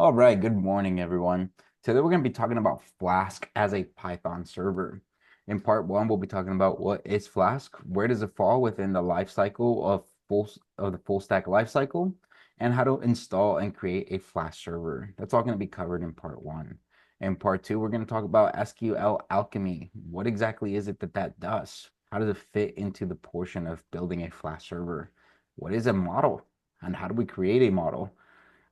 All right, good morning, everyone. Today we're going to be talking about Flask as a Python server. In part one, we'll be talking about what is Flask, where does it fall within the life cycle of the full stack life cycle, and how to install and create a Flask server. That's all going to be covered in part one. In part two, we're going to talk about SQL alchemy. What exactly is it that does? How does it fit into the portion of building a Flask server? What is a model, and how do we create a model?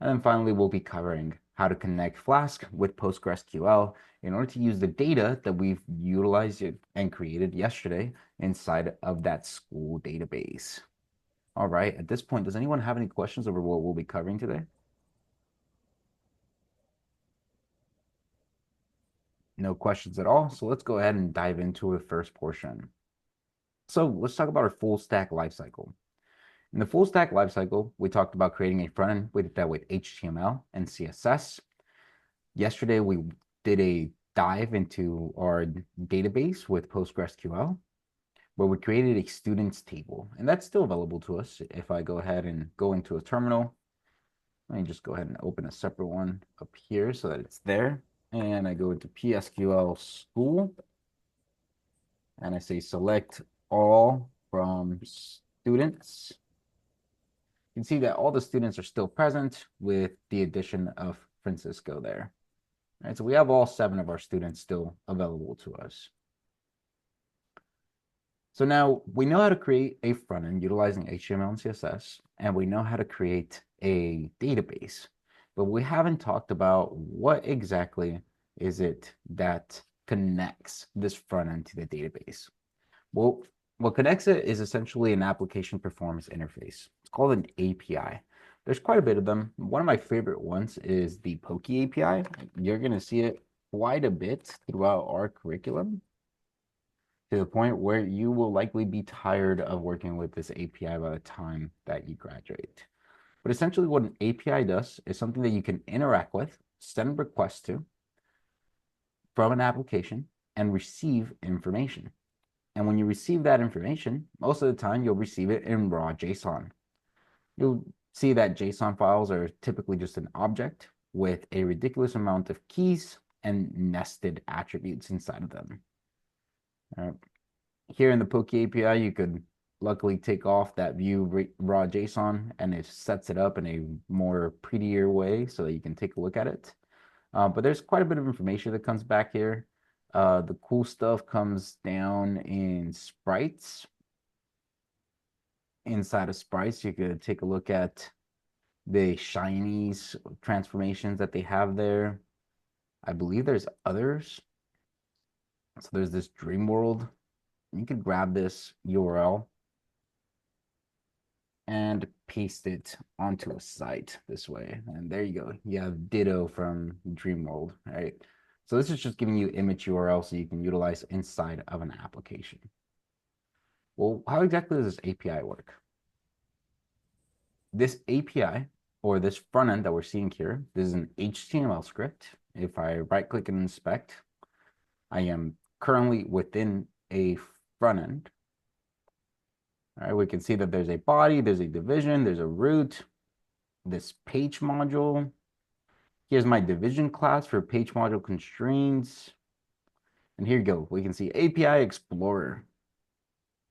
And then finally, we'll be covering how to connect Flask with PostgreSQL in order to use the data that we've utilized and created yesterday inside of that school database. All right, at this point, does anyone have any questions over what we'll be covering today? No questions at all. So let's go ahead and dive into the first portion. So let's talk about our full stack lifecycle. In the full stack lifecycle, we talked about creating a front end. We did that with HTML and CSS. Yesterday, we did a dive into our database with PostgreSQL, where we created a students table, and that's still available to us. If I go ahead and go into a terminal, let me just go ahead and open a separate one up here so that it's there. And I go into PSQL school, and I say select all from students. You can see that all the students are still present with the addition of Francisco there. All right, so we have all 7 of our students still available to us. So now we know how to create a front end utilizing HTML and CSS, and we know how to create a database, but we haven't talked about what exactly is it that connects this front end to the database. Well, what connects it is essentially an application performance interface. It's called an API. There's quite a bit of them. One of my favorite ones is the Poke API. You're going to see it quite a bit throughout our curriculum to the point where you will likely be tired of working with this API by the time that you graduate. But essentially, what an API does is something that you can interact with, send requests to from an application, and receive information. And when you receive that information, most of the time you'll receive it in raw JSON. You'll see that JSON files are typically just an object with a ridiculous amount of keys and nested attributes inside of them. Here in the Poke API, you could luckily take off that view raw JSON and it sets it up in a more prettier way so that you can take a look at it. But there's quite a bit of information that comes back here. The cool stuff comes down in sprites. Inside of sprites, you could take a look at the shinies transformations that they have there. I believe there's others. So there's this dream world. You could grab this URL and paste it onto a site this way. And there you go. You have Ditto from Dreamworld, right? So this is just giving you image URL so you can utilize inside of an application. Well, how exactly does this API work? This API, or this front end that we're seeing here, this is an HTML script. If I right click and inspect, I am currently within a front end. All right, we can see that there's a body, there's a division, there's a root, this page module. Here's my division class for page module constraints. And here you go. We can see API Explorer.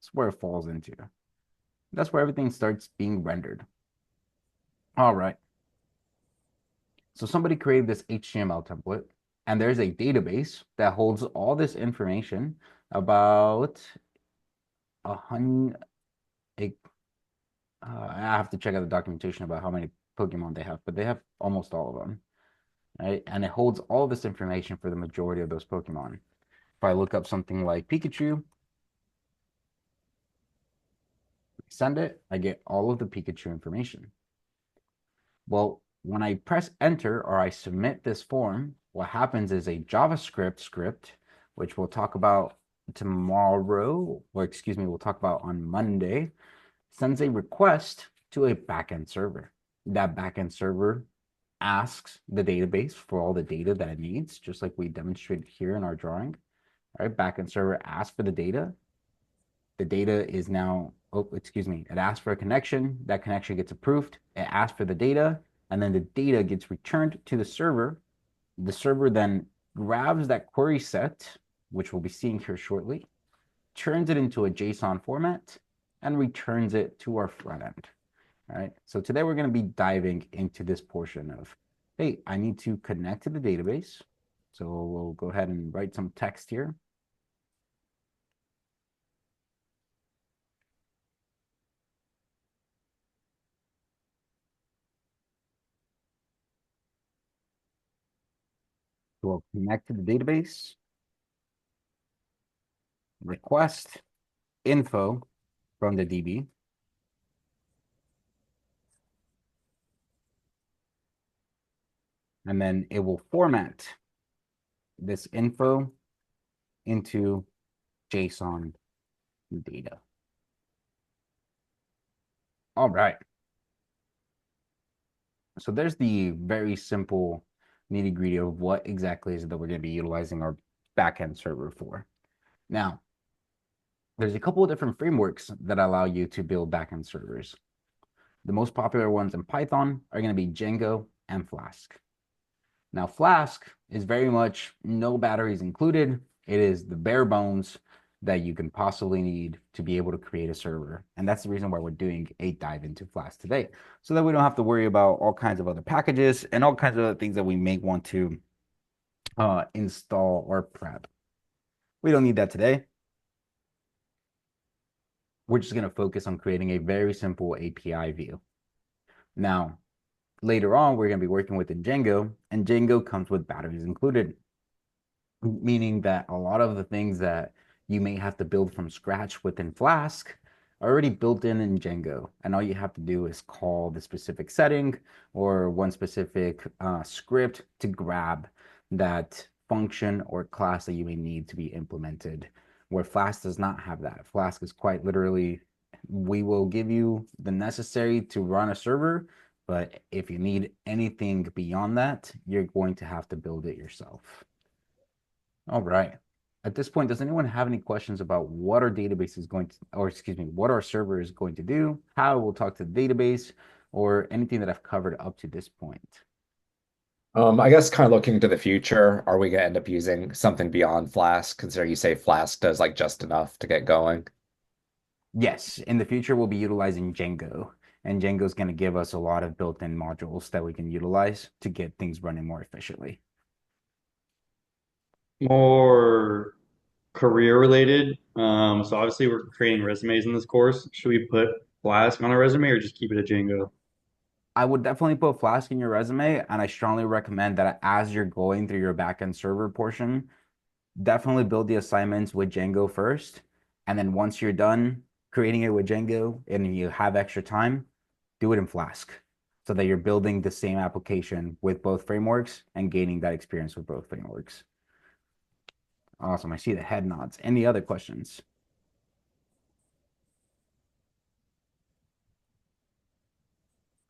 That's where it falls into. That's where everything starts being rendered. All right. So somebody created this HTML template, and there's a database that holds all this information about 100. I have to check out the documentation about how many Pokemon they have, but they have almost all of them, right? And it holds all this information for the majority of those Pokemon. If I look up something like Pikachu, send it, I get all of the Pikachu information. Well, when I press enter or I submit this form, what happens is a JavaScript script, which we'll talk about tomorrow, or excuse me, we'll talk about on Monday, sends a request to a backend server. That backend server asks the database for all the data that it needs, just like we demonstrated here in our drawing. All right, backend server asks for the data. The data is now, oh, excuse me, it asks for a connection. That connection gets approved. It asks for the data. and then the data gets returned to the server. The server then grabs that query set, which we'll be seeing here shortly, turns it into a JSON format, and returns it to our front end. All right. So today we're going to be diving into this portion of, hey, I need to connect to the database. So we'll go ahead and write some text here. So we'll connect to the database, request info from the DB. And then it will format this info into JSON data. All right. So there's the very simple nitty-gritty of what exactly is it that we're going to be utilizing our backend server for. Now, there's a couple of different frameworks that allow you to build backend servers. The most popular ones in Python are going to be Django and Flask. Now, Flask is very much no batteries included. It is the bare bones that you can possibly need to be able to create a server. And that's the reason why we're doing a dive into Flask today, so that we don't have to worry about all kinds of other packages and all kinds of other things that we may want to install or prep. We don't need that today. We're just going to focus on creating a very simple API view. Now, later on, we're going to be working with the Django, and Django comes with batteries included, meaning that a lot of the things that you may have to build from scratch within Flask are already built in Django. And all you have to do is call the specific setting or one specific script to grab that function or class that you may need to be implemented, where Flask does not have that. Flask is quite literally, we will give you the necessary to run a server, but if you need anything beyond that, you're going to have to build it yourself. All right. At this point, does anyone have any questions about what our database is going to, or excuse me, what our server is going to do, how we'll talk to the database, or anything that I've covered up to this point? I guess kind of looking to the future, are we going to end up using something beyond Flask? Considering you say Flask does like just enough to get going. Yes, in the future, we'll be utilizing Django, and Django is going to give us a lot of built-in modules that we can utilize to get things running more efficiently. More career related. So obviously we're creating resumes in this course. Should we put Flask on a resume or just keep it a Django? I would definitely put Flask in your resume, and I strongly recommend that as you're going through your backend server portion, definitely build the assignments with Django first. And then once you're done creating it with Django and you have extra time, do it in Flask so that you're building the same application with both frameworks and gaining that experience with both frameworks. Awesome. I see the head nods. Any other questions?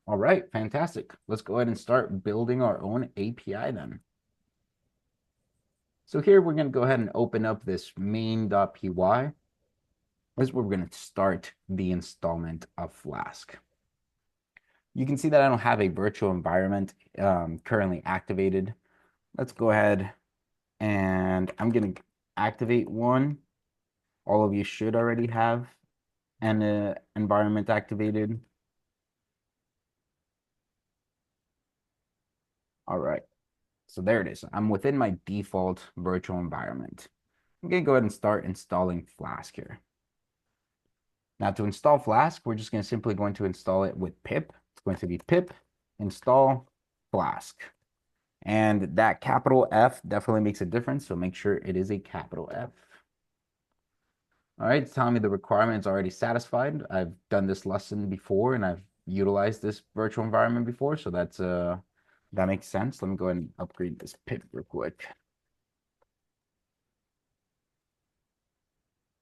All right, fantastic. Let's go ahead and start building our own API then. So here we're going to go ahead and open up this main.py. This is where we're going to start the installment of Flask. You can see that I don't have a virtual environment currently activated. Let's go ahead and I'm going to activate one. All of you should already have an environment activated. All right, so there it is. I'm within my default virtual environment. I'm going to go ahead and start installing Flask here. Now to install Flask, we're just simply going to install it with pip. It's going to be pip install Flask. And that capital F definitely makes a difference, so make sure it is a capital F. All right, it's telling me the requirement is already satisfied. I've done this lesson before and I've utilized this virtual environment before, so that makes sense. Let me go ahead and upgrade this pip real quick.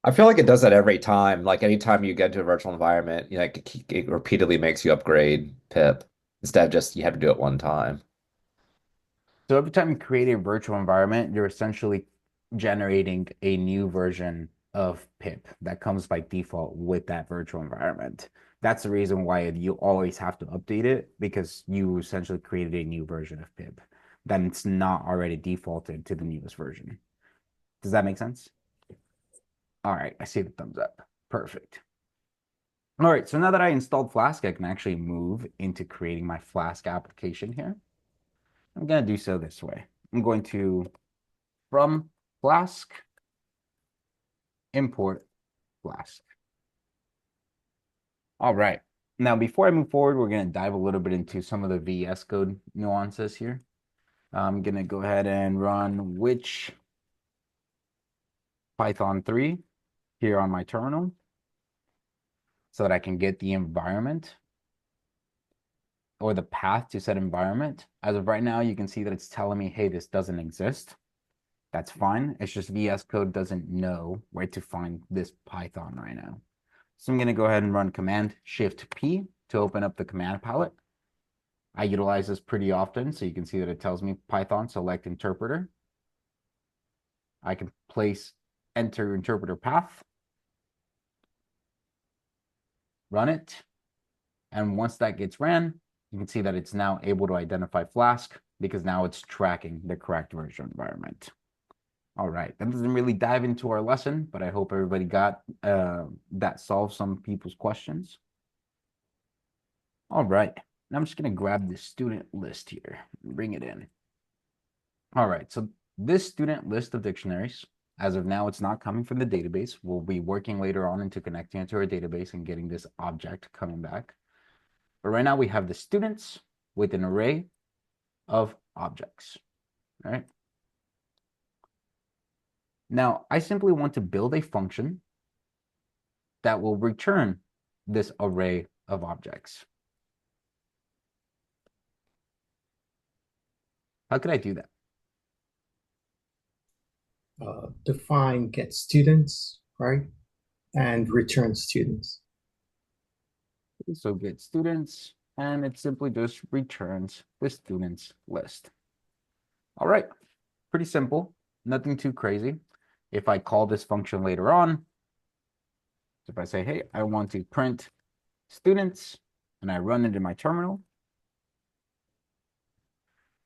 I feel like it does that every time. Like anytime you get into a virtual environment, you know, it repeatedly makes you upgrade pip instead of just you have to do it one time. So every time you create a virtual environment, you're essentially generating a new version of pip that comes by default with that virtual environment. That's the reason why you always have to update it, because you essentially created a new version of pip. Then it's not already defaulted to the newest version. Does that make sense? All right, I see the thumbs up. Perfect. All right, so now that I installed Flask, I can actually move into creating my Flask application here. I'm going to do so this way. I'm going to, from Flask, import Flask. All right. Now, before I move forward, we're going to dive a little bit into some of the VS Code nuances here. I'm going to go ahead and run which Python 3 here on my terminal so that I can get the environment or the path to set environment. As of right now, you can see that it's telling me, hey, this doesn't exist. That's fine. It's just VS Code doesn't know where to find this Python right now. So I'm going to go ahead and run Command-Shift-P to open up the command palette. I utilize this pretty often, so you can see that it tells me Python select interpreter. I can place enter interpreter path, run it, and once that gets ran, you can see that it's now able to identify Flask because now it's tracking the correct version environment. All right, that doesn't really dive into our lesson, but I hope everybody got that solved some people's questions. All right, now I'm just going to grab the student list here and bring it in. All right, so this student list of dictionaries, as of now, it's not coming from the database. We'll be working later on into connecting it to our database and getting this object coming back. But right now we have the students with an array of objects, all right? Now, I simply want to build a function that will return this array of objects. How could I do that? Define get students, right? And return students. So get students, and it simply just returns the students list. All right, pretty simple, nothing too crazy. If I call this function later on, so if I say, hey, I want to print students, and I run it in my terminal,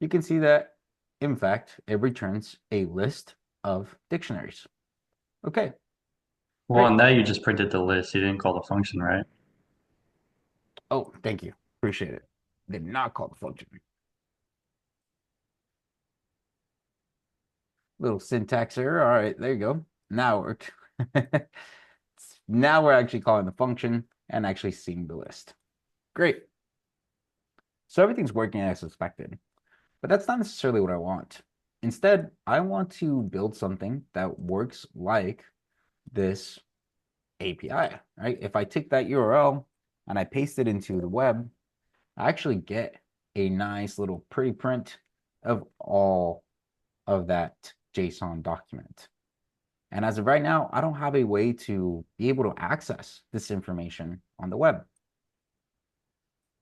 you can see that, in fact, it returns a list of dictionaries. Okay. Well, on that, you just printed the list. You didn't call the function, right? Oh, thank you. Appreciate it. Did not call the function. Little syntax error. All right, there you go. Now we're now we're actually calling the function and actually seeing the list. Great. So everything's working as expected, but that's not necessarily what I want. Instead, I want to build something that works like this API, right? If I take that URL and I paste it into the web, I actually get a nice little pretty print of all of that JSON document. And as of right now, I don't have a way to be able to access this information on the web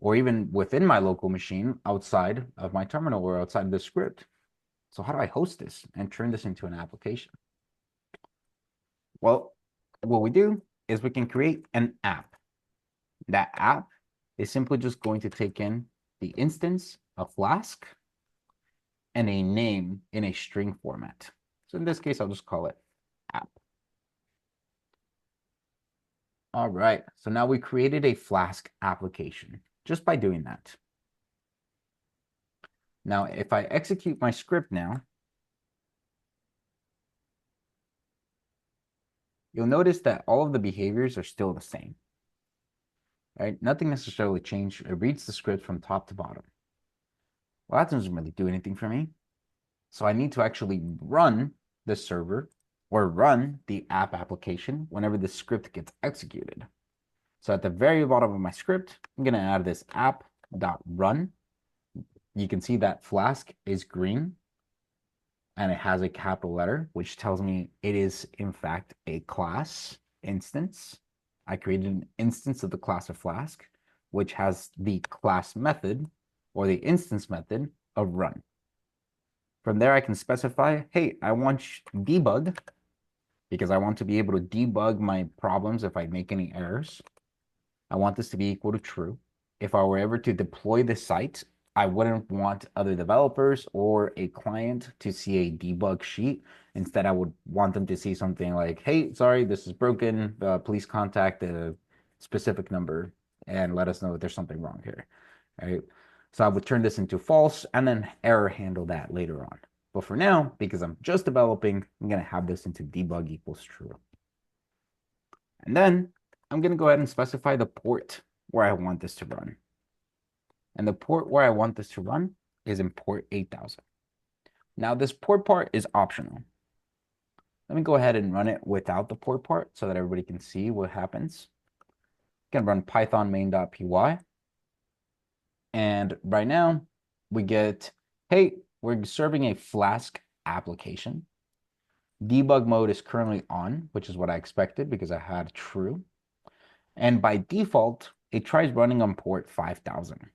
or even within my local machine outside of my terminal or outside of the script. So how do I host this and turn this into an application? Well, what we do is we can create an app. That app is simply just going to take in the instance of Flask and a name in a string format. So in this case, I'll just call it app. All right, so now we created a Flask application just by doing that. Now, if I execute my script now, you'll notice that all of the behaviors are still the same. Right? Nothing necessarily changed. It reads the script from top to bottom. Well, that doesn't really do anything for me. So I need to actually run the server or run the app application whenever the script gets executed. So at the very bottom of my script, I'm going to add this app.run. You can see that Flask is green and it has a capital letter, which tells me it is in fact a class instance. I created an instance of the class of Flask, which has the class method or the instance method of run. From there, I can specify, hey, I want debug because I want to be able to debug my problems if I make any errors. I want this to be equal to true. If I were ever to deploy this site, I wouldn't want other developers or a client to see a debug sheet. Instead, I would want them to see something like, hey, sorry, this is broken. Please contact a specific number and let us know if there's something wrong here. Right? So I would turn this into false and then error handle that later on. But for now, because I'm just developing, I'm going to have this into debug equals true. And then I'm going to go ahead and specify the port where I want this to run. And the port where I want this to run is in port 8000. Now this port part is optional. Let me go ahead and run it without the port part so that everybody can see what happens. You can run python main.py. And right now we get, hey, we're serving a Flask application. Debug mode is currently on, which is what I expected because I had true. And by default, it tries running on port 5000.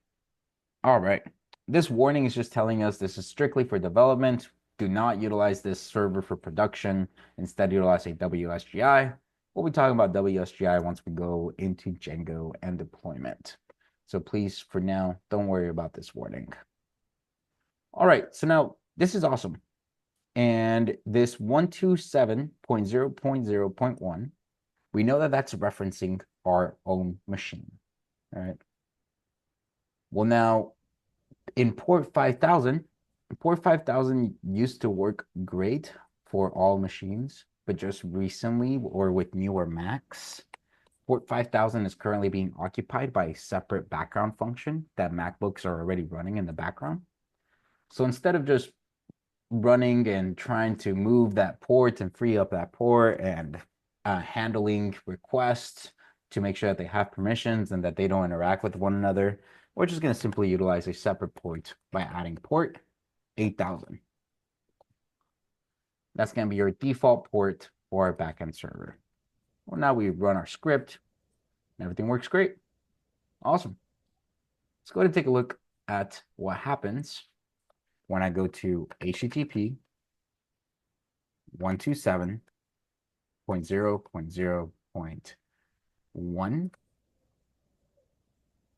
All right. This warning is just telling us this is strictly for development. Do not utilize this server for production. Instead, utilize a WSGI. We'll be talking about WSGI once we go into Django and deployment. So please, for now, don't worry about this warning. All right, so now this is awesome. And this 127.0.0.1, we know that that's referencing our own machine. All right. Well, now in port 5000, port 5000 used to work great for all machines, but just recently or with newer Macs, port 5000 is currently being occupied by a separate background function that MacBooks are already running in the background. So instead of just running and trying to move that port and free up that port and handling requests to make sure that they have permissions and that they don't interact with one another, we're just going to simply utilize a separate port by adding port 8000. That's going to be your default port for our backend server. Well, now we run our script and everything works great. Awesome. Let's go ahead and take a look at what happens when I go to HTTP 127.0.0.1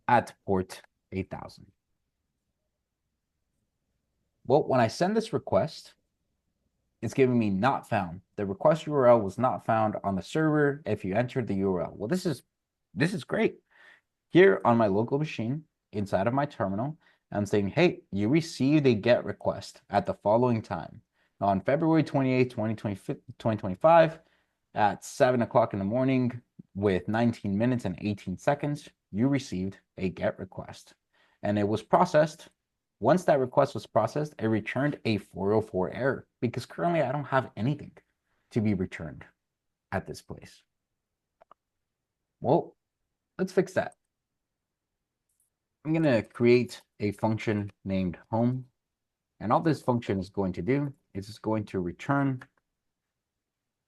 at port 8000. Well, when I send this request, it's giving me not found. The request URL was not found on the server if you entered the URL. Well, this is great. Here on my local machine, inside of my terminal, I'm saying, hey, you received a GET request at the following time. On February 28, 2025, at 7 o'clock in the morning with 19 minutes and 18 seconds, you received a GET request. And it was processed. Once that request was processed, it returned a 404 error because currently I don't have anything to be returned at this place. Well, let's fix that. I'm going to create a function named home. And all this function is going to do is it's going to return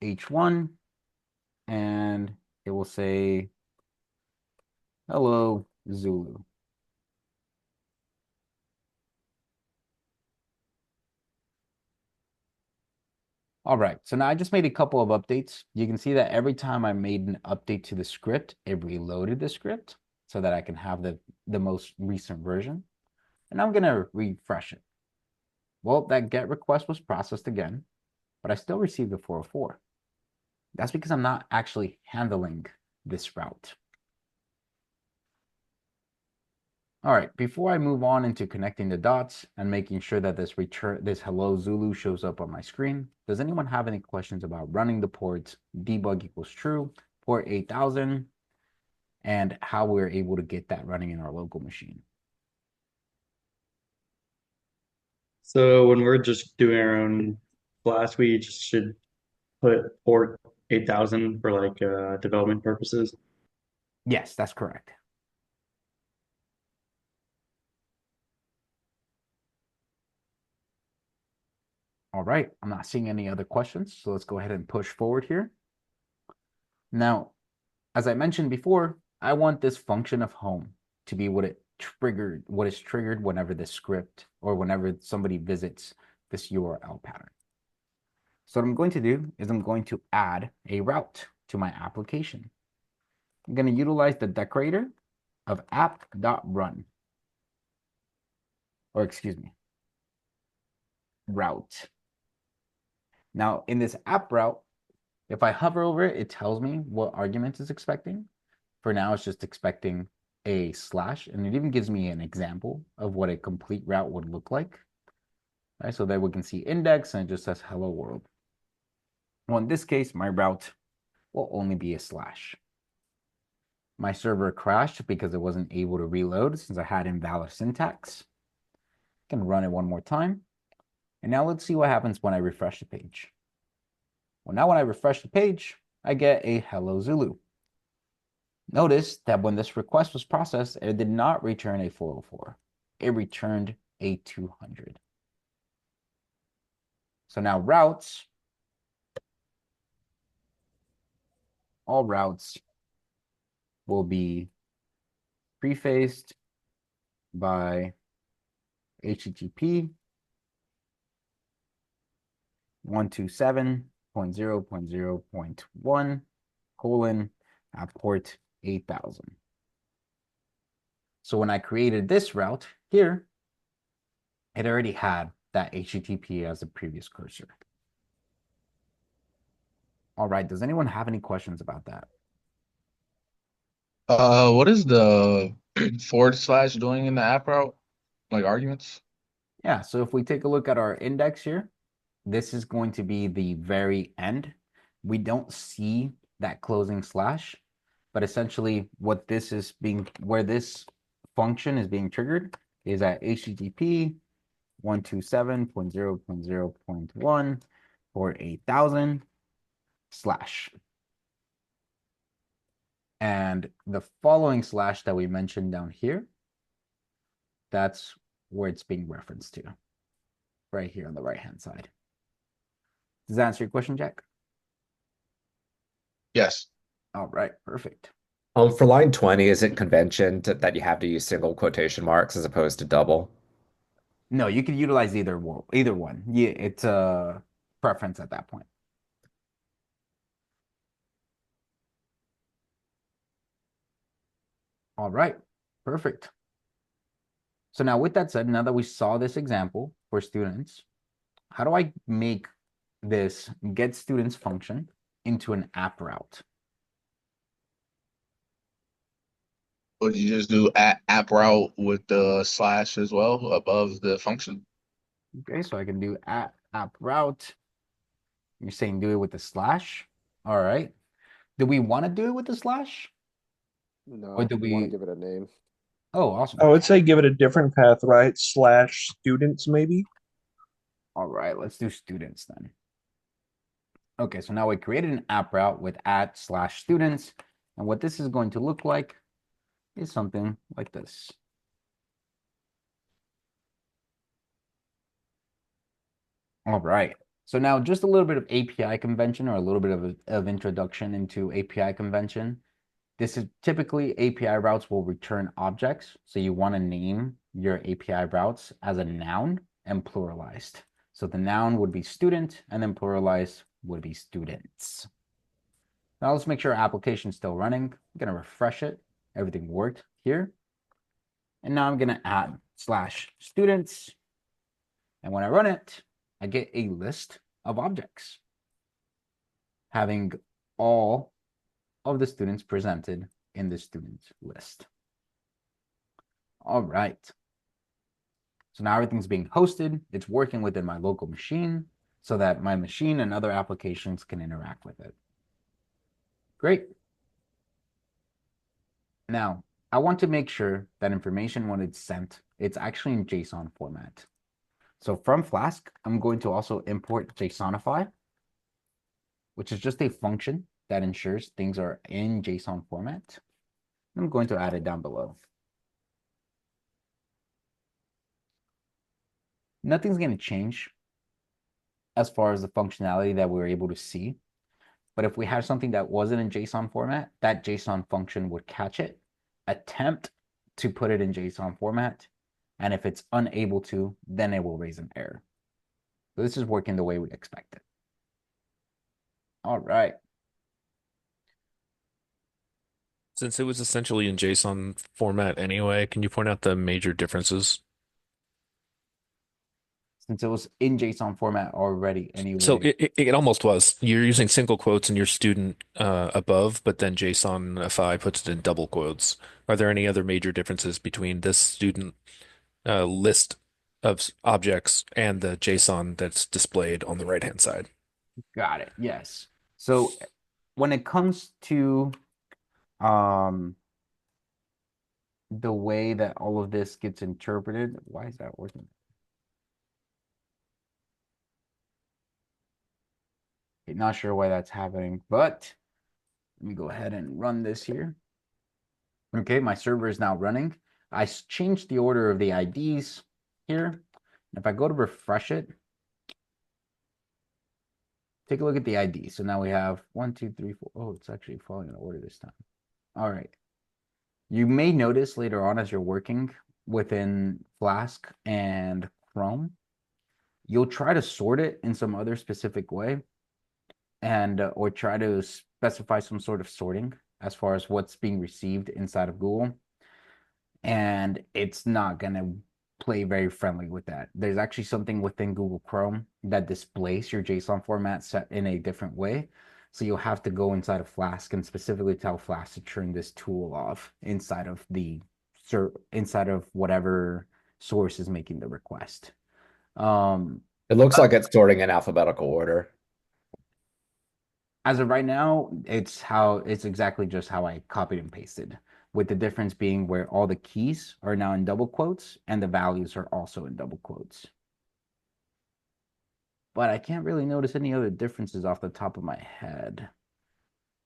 h1 and it will say, hello, Zulu. All right, so now I just made a couple of updates. You can see that every time I made an update to the script, it reloaded the script so that I can have the most recent version. And I'm going to refresh it. Well, that GET request was processed again, but I still received the 404. That's because I'm not actually handling this route. All right, before I move on into connecting the dots and making sure that this hello Zulu shows up on my screen, does anyone have any questions about running the ports, debug equals true, port 8000, and how we're able to get that running in our local machine? So when we're just doing our own Flask, we just should put port 8000 for like development purposes. Yes, that's correct. All right, I'm not seeing any other questions, so let's go ahead and push forward here. Now, as I mentioned before, I want this function of home to be what is triggered whenever the script or whenever somebody visits this URL pattern. So what I'm going to do is I'm going to add a route to my application. I'm going to utilize the decorator of app.run, or excuse me, route. Now, in this app route, if I hover over it, it tells me what argument it's expecting. For now, it's just expecting a slash, and it even gives me an example of what a complete route would look like. Right, so there we can see index, and it just says hello world. Well, in this case, my route will only be a slash. My server crashed because it wasn't able to reload since I had invalid syntax. I can run it one more time. And now let's see what happens when I refresh the page. Well, now when I refresh the page, I get a hello Zulu. Notice that when this request was processed, it did not return a 404. It returned a 200. So now routes, all routes will be prefaced by HTTP 127.0.0.1 colon at port 8000. So when I created this route here, it already had that HTTP as the previous cursor. All right, does anyone have any questions about that? What is the / doing in the app route? Like arguments? Yeah, so if we take a look at our index here, this is going to be the very end. We don't see that closing slash, but essentially what this is being, where this function is being triggered is at HTTP 127.0.0.1 for 8000 slash. And the following slash that we mentioned down here, that's where it's being referenced to, right here on the right-hand side. Does that answer your question, Jack? Yes. All right, perfect. For line 20, is it convention that you have to use single quotation marks as opposed to double? No, you could utilize either one. Yeah, it's a preference at that point. All right, perfect. So now with that said, now that we saw this example for students, how do I make this get students function into an app route? Would you just do app route with the slash as well above the function? Okay, so I can do app route. You're saying do it with the slash. All right. Do we want to do it with the slash? Or No, do you want to we? give it a name. Oh, awesome. I would say give it a different path, right? / students, maybe. All right, let's do students then. Okay, so now we created an app route with @/students. And what this is going to look like is something like this. All right. So now just a little bit of API convention or a little bit of introduction into API convention. This is typically API routes will return objects. So you want to name your API routes as a noun and pluralized. So the noun would be student and then pluralized would be students. Now let's make sure our application is still running. I'm going to refresh it. Everything worked here. And now I'm going to add /students. And when I run it, I get a list of objects having all of the students presented in the students list. All right. So now everything's being hosted. It's working within my local machine so that my machine and other applications can interact with it. Great. Now, I want to make sure that information when it's sent, it's actually in JSON format. So from Flask, I'm going to also import JSONify, which is just a function that ensures things are in JSON format. I'm going to add it down below. Nothing's going to change as far as the functionality that we're able to see. But if we have something that wasn't in JSON format, that JSON function would catch it, attempt to put it in JSON format, and if it's unable to, then it will raise an error. So this is working the way we expect it. All right. Since it was essentially in JSON format anyway, can you point out the major differences? Since it was in JSON format already So anyway. it almost was. You're using single quotes in your student above, but then JSON-FI puts it in double quotes. Are there any other major differences between this student list of objects and the JSON that's displayed on the right-hand side? Got it. Yes. So when it comes to um the way that all of this gets interpreted, why is that working? Okay, not sure why that's happening, but let me go ahead and run this here. Okay, my server is now running. I changed the order of the IDs here. If I go to refresh it, take a look at the ID. So now we have 1, 2, 3, 4. Oh, it's actually following in order this time. All right. You may notice later on as you're working within Flask and Chrome, you'll try to sort it in some other specific way and or try to specify some sort of sorting as far as what's being received inside of Google. And it's not going to play very friendly with that. There's actually something within Google Chrome that displays your JSON format set in a different way. So you'll have to go inside of Flask and specifically tell Flask to turn this tool off inside of whatever source is making the request. It looks like it's sorting in alphabetical order. As of right now, it's exactly just how I copied and pasted, with the difference being where all the keys are now in double quotes and the values are also in double quotes. But I can't really notice any other differences off the top of my head.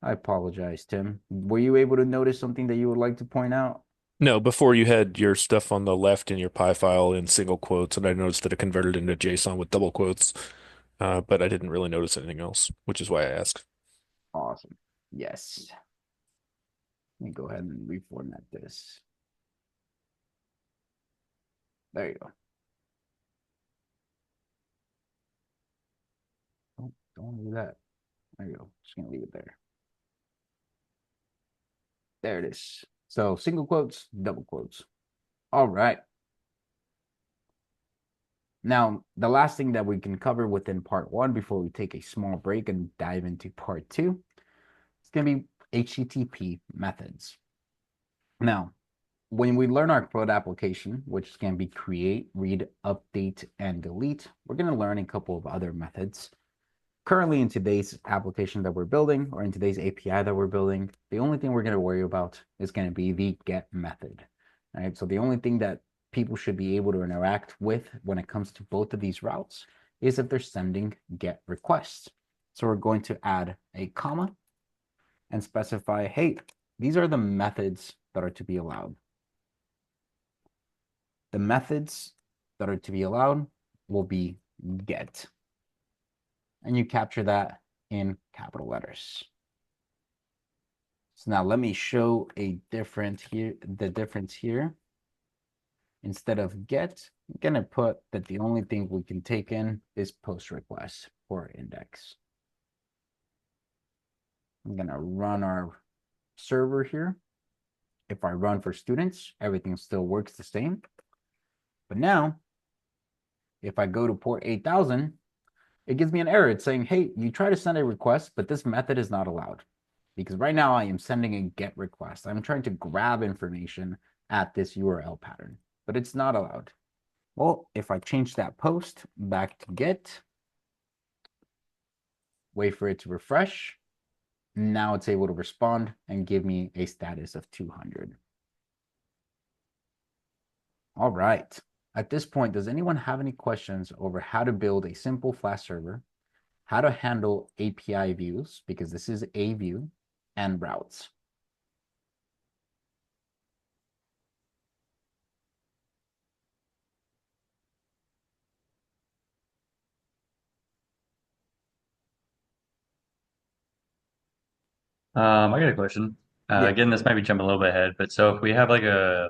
I apologize, Tim. Were you able to notice something that you would like to point out? No, before you had your stuff on the left in your py file in single quotes, and I noticed that it converted into JSON with double quotes, but I didn't really notice anything else, which is why I asked. Awesome. Yes. Let me go ahead and reformat this. There you go. Oh, don't want to do that. There you go. Just gonna leave it there. There it is. So single quotes, double quotes. All right. Now, the last thing that we can cover within part one before we take a small break and dive into part two, it's going to be HTTP methods. Now, when we learn our code application, which can be create, read, update, and delete, we're going to learn a couple of other methods. Currently, in today's application that we're building, or in today's API that we're building, the only thing we're going to worry about is going to be the get method. All right, so the only thing that people should be able to interact with when it comes to both of these routes is if they're sending get requests. So we're going to add a comma and specify, hey, these are the methods that are to be allowed. The methods that are to be allowed will be get. And you capture that in capital letters. So now let me show the difference here. Instead of get, I'm going to put that the only thing we can take in is post request for index. I'm going to run our server here. If I run for students, everything still works the same. But now, if I go to port 8000, it gives me an error. It's saying, hey, you try to send a request, but this method is not allowed. Because right now I am sending a get request. I'm trying to grab information at this URL pattern, but it's not allowed. Well, if I change that post back to get, wait for it to refresh, now it's able to respond and give me a status of 200. All right. At this point, does anyone have any questions over how to build a simple Flask server, how to handle API views, because this is a view, and routes? I got a question. Yeah. Again, this might be jumping a little bit ahead, but so if we have like a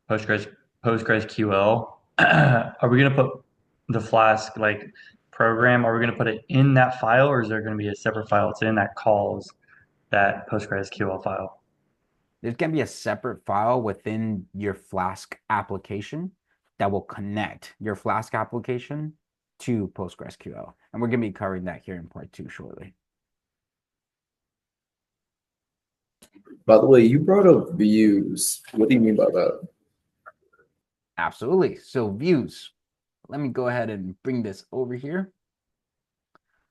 Postgres PostgreSQL, are we gonna put the Flask like program? Are we gonna put it in that file, or is there gonna be a separate file that's in that calls that PostgreSQL file? There's going to be a separate file within your Flask application that will connect your Flask application to PostgreSQL. And we're going to be covering that here in part 2 shortly. By the way, you brought up views. What do you mean by that? Absolutely. So views. Let me go ahead and bring this over here.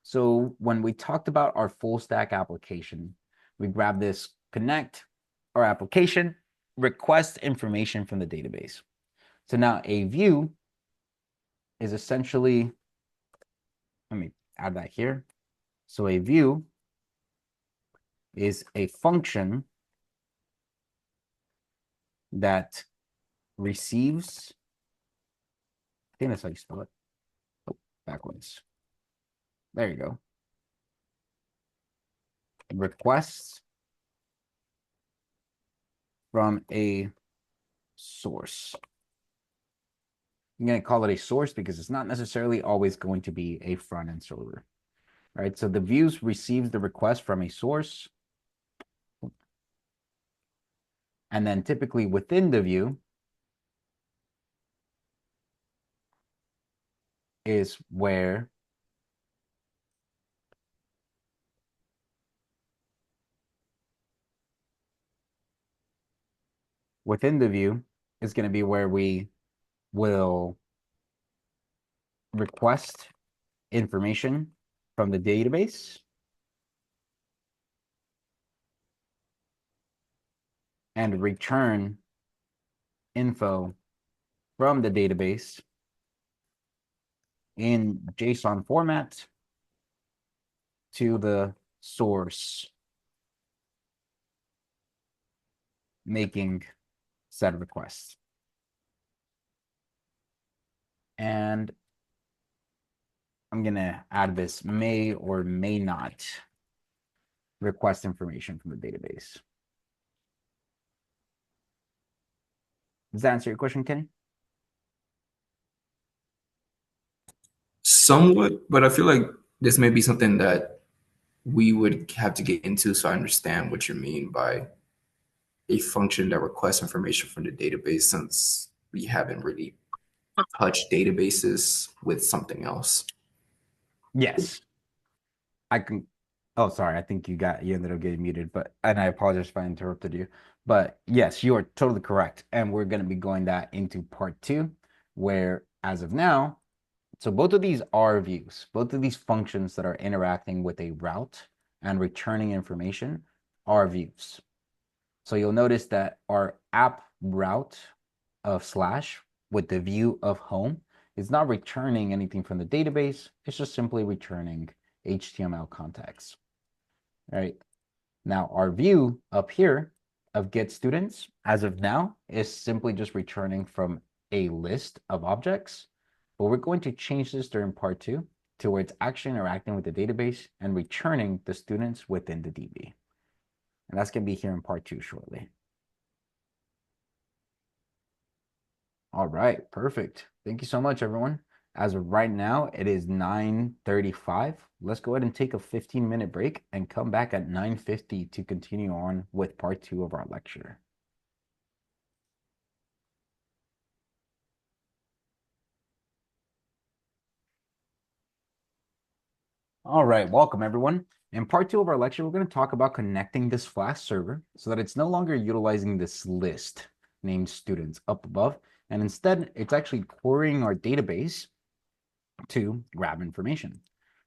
So when we talked about our full stack application, we grab this connect our application, request information from the database. So now a view is essentially, let me add that here. So a view is a function that receives, I think that's how you spell it. Oh, backwards. There you go. Requests from a source. I'm going to call it a source because it's not necessarily always going to be a front-end server. All right, so the views receives the request from a source. And then typically within the view is where within the view is going to be where we will request information from the database and return info from the database in JSON format to the source, making said request. And I'm going to add this may or may not request information from the database. Does that answer your question, Kenny? Somewhat, but I feel like this may be something that we would have to get into so I understand what you mean by a function that requests information from the database, since we haven't really touched databases with something else. Yes. I can. Oh, sorry. I think you ended up getting muted, and I apologize if I interrupted you. But yes, you are totally correct. And we're going to be going that into part 2, where as of now, so both of these are views, both of these functions that are interacting with a route and returning information are views. So you'll notice that our app route of slash with the view of home is not returning anything from the database. It's just simply returning HTML context. All right. Now our view up here of get students as of now is simply just returning from a list of objects, but we're going to change this during part 2 to where it's actually interacting with the database and returning the students within the DB. And that's going to be here in part 2 shortly. All right, perfect. Thank you so much, everyone. As of right now, it is 9:35. Let's go ahead and take a 15-minute break and come back at 9:50 to continue on with part 2 of our lecture. All right, welcome everyone. In part 2 of our lecture, we're going to talk about connecting this Flask server so that it's no longer utilizing this list named students up above, and instead it's actually querying our database to grab information.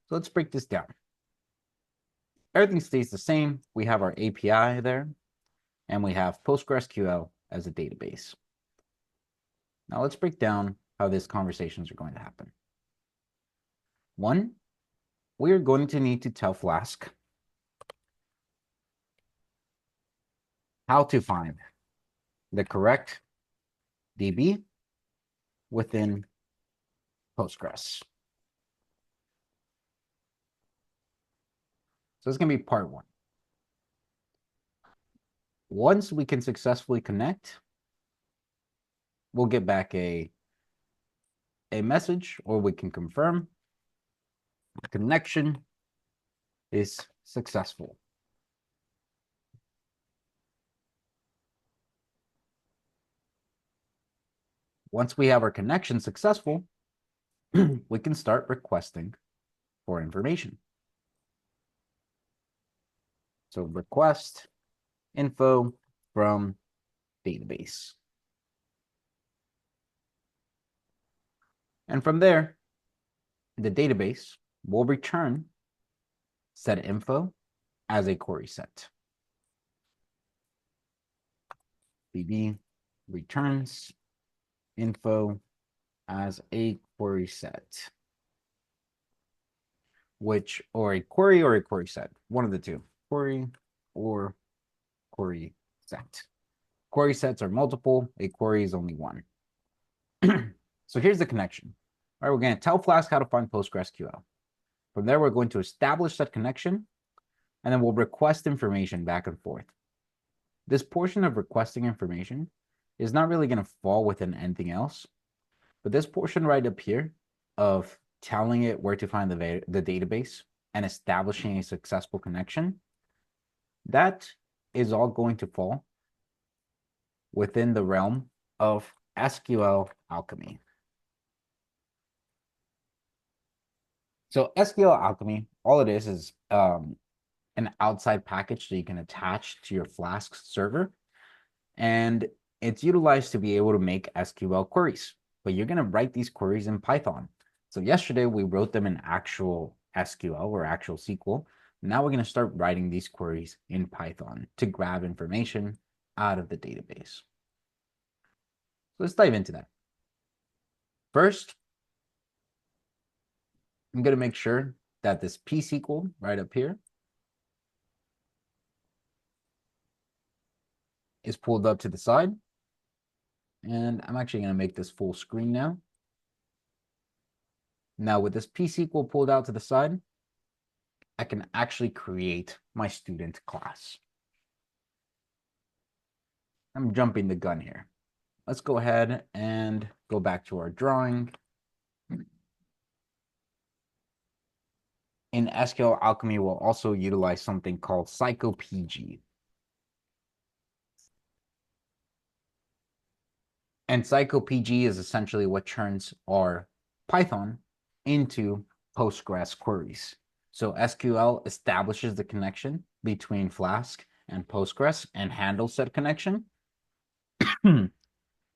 So let's break this down. Everything stays the same. We have our API there, and we have PostgreSQL as a database. Now let's break down how these conversations are going to happen. One, we are going to need to tell Flask how to find the correct DB within Postgres. So it's going to be part 1. Once we can successfully connect, we'll get back a message, or we can confirm the connection is successful. once we have our connection successful, we can start requesting for information. So request info from database. And from there, the database will return said info as a query set. DB returns info as a query set, or a query set, one of the two, query or query set. Query sets are multiple, a query is only one. So here's the connection. All right, we're going to tell Flask how to find PostgreSQL. From there, we're going to establish that connection, and then we'll request information back and forth. This portion of requesting information is not really going to fall within anything else, but this portion right up here of telling it where to find the database and establishing a successful connection, that is all going to fall within the realm of SQL Alchemy. So SQL Alchemy, all it is an outside package that you can attach to your Flask server, and it's utilized to be able to make SQL queries, but you're going to write these queries in Python. So yesterday we wrote them in actual SQL or actual SQL. Now we're going to start writing these queries in Python to grab information out of the database. So let's dive into that. First, I'm going to make sure that this pSQL right up here is pulled up to the side. And I'm actually going to make this full screen now. Now with this pSQL pulled out to the side, I can actually create my student class. I'm jumping the gun here. Let's go ahead and go back to our drawing. In SQL Alchemy, we'll also utilize something called psychopg. And psychopg is essentially what turns our Python into Postgres queries. So SQL establishes the connection between Flask and Postgres and handles said connection.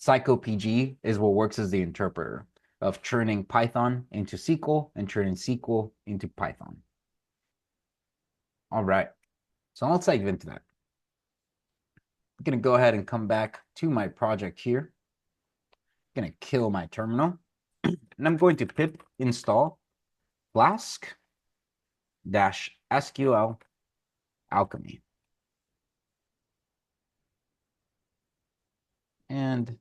Psychopg is what works as the interpreter of turning Python into SQL and turning SQL into Python. All right, so let's dive into that. I'm going to go ahead and come back to my project here. I'm going to kill my terminal, and I'm going to pip install Flask-SQL Alchemy. And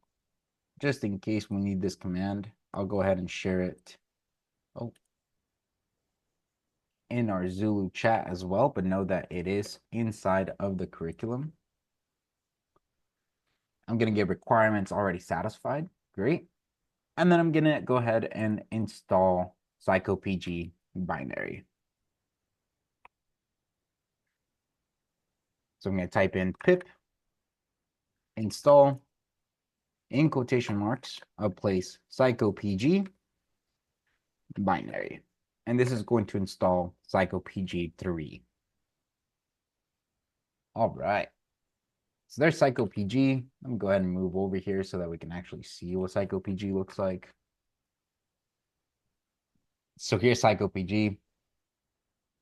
just in case we need this command, I'll go ahead and share it in our Zulu chat as well, but know that it is inside of the curriculum. I'm going to get requirements already satisfied. Great. And then I'm going to go ahead and install psychopg binary. So I'm going to type in pip install in quotation marks, I'll place psychopg binary. And this is going to install psychopg 3. All right. So there's psychopg. Let me go ahead and move over here so that we can actually see what psychopg looks like. So here's psychopg.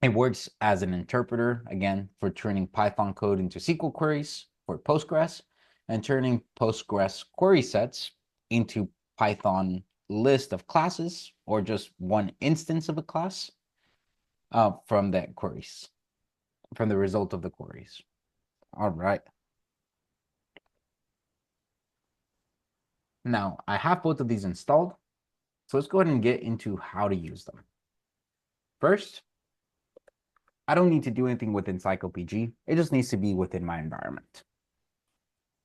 It works as an interpreter, again, for turning Python code into SQL queries for Postgres and turning Postgres query sets into Python list of classes or just one instance of a class from the queries, from the result of the queries. All right. Now, I have both of these installed, so let's go ahead and get into how to use them. First, I don't need to do anything within psychopg. It just needs to be within my environment.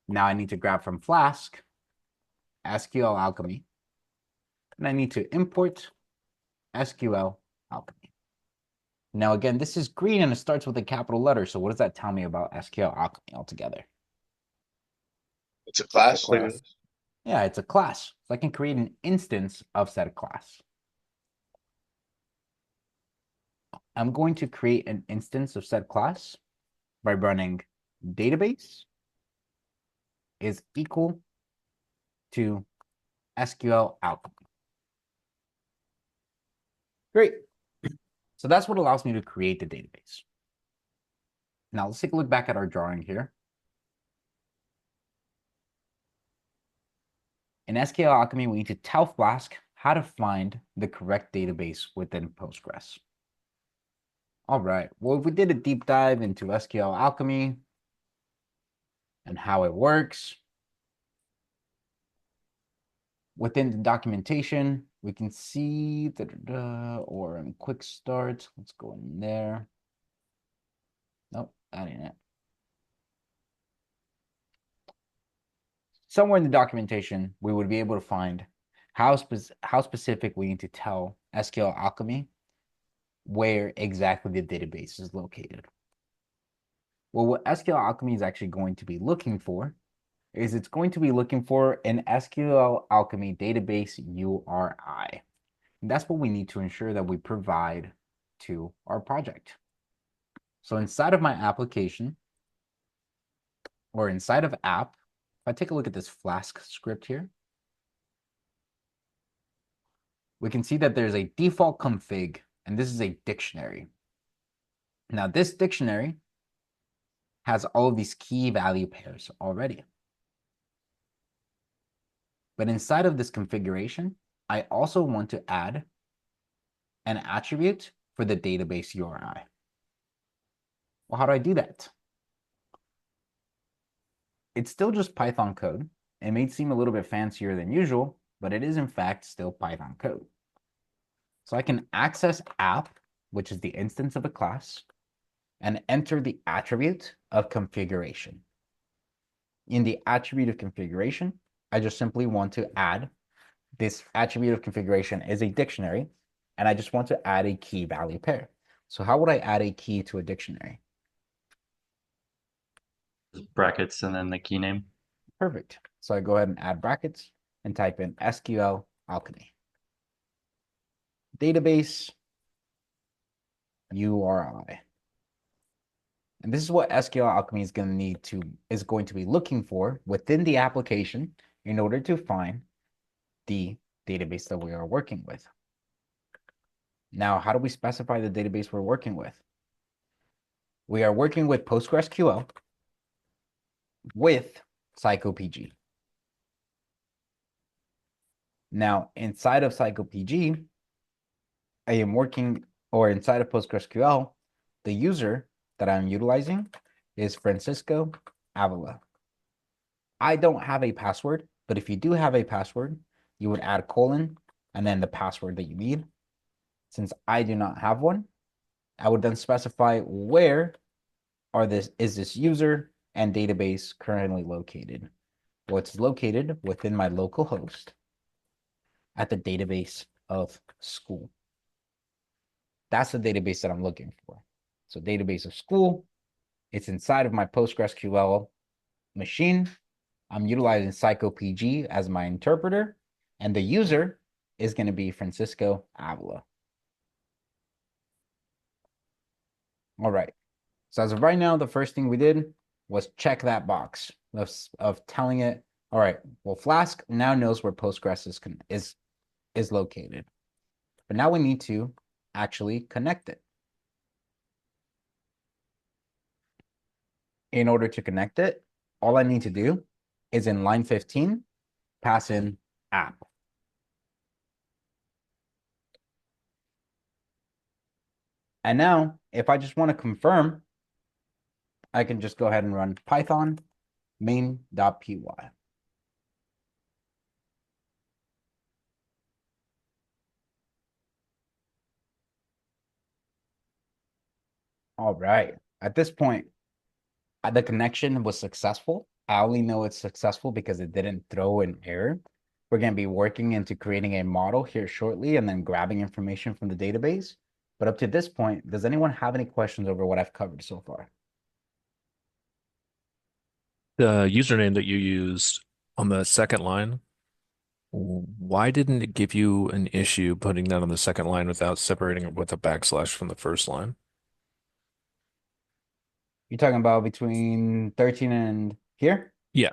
Now I need to grab from Flask, SQL Alchemy, and I need to import SQL Alchemy. Now again, this is green and it starts with a capital letter. So what does that tell me about SQL Alchemy altogether? It's a class. Class. Yeah, it's a class. So I can create an instance of said class. I'm going to create an instance of said class by running database is equal to SQL alchemy. Great. So that's what allows me to create the database. Now let's take a look back at our drawing here. In SQL Alchemy, we need to tell Flask how to find the correct database within Postgres. All right, well, if we did a deep dive into SQL Alchemy and how it works, within the documentation, we can see or in quick start, let's go in there. Nope, that ain't it. Somewhere in the documentation, we would be able to find how specific we need to tell SQL Alchemy where exactly the database is located. Well, what SQL Alchemy is actually going to be looking for is it's going to be looking for an SQL Alchemy database URI. And that's what we need to ensure that we provide to our project. So inside of my application, or inside of app, if I take a look at this Flask script here, we can see that there's a default config, and this is a dictionary. Now, this dictionary has all of these key value pairs already. But inside of this configuration, I also want to add an attribute for the database URI. Well, how do I do that? It's still just Python code. It may seem a little bit fancier than usual, but it is in fact still Python code. So I can access app, which is the instance of a class, and enter the attribute of configuration. In the attribute of configuration, I just simply want to add this attribute of configuration is a dictionary, and I just want to add a key value pair. So how would I add a key to a dictionary? Brackets and then the key name. Perfect. So I go ahead and add brackets and type in SQL Alchemy. Database URI. And this is what SQL Alchemy is going to be looking for within the application in order to find the database that we are working with. Now, how do we specify the database we're working with? We are working with PostgreSQL with PsychoPG. Now, inside of PsychoPG, I am working, or inside of PostgreSQL, the user that I'm utilizing is Francisco Avila. I don't have a password, but if you do have a password, you would add colon and then the password that you need. Since I do not have one, I would then specify where is this user and database currently located. Well, it's located within my local host at the database of school. That's the database that I'm looking for. So database of school, it's inside of my PostgreSQL machine. I'm utilizing PsychoPG as my interpreter, and the user is going to be Francisco Avila. All right. So as of right now, the first thing we did was check that box of telling it, all right, well, Flask now knows where Postgres is located. But now we need to actually connect it. In order to connect it, all I need to do is in line 15, pass in app. And now, if I just want to confirm, I can just go ahead and run Python main.py. All right. At this point, the connection was successful. I only know it's successful because it didn't throw an error. We're going to be working into creating a model here shortly and then grabbing information from the database. But up to this point, does anyone have any questions over what I've covered so far? The username that you used on the second line, Why didn't it give you an issue putting that on the second line without separating it with a backslash from the first line? You're talking about between 13 and here? Yeah.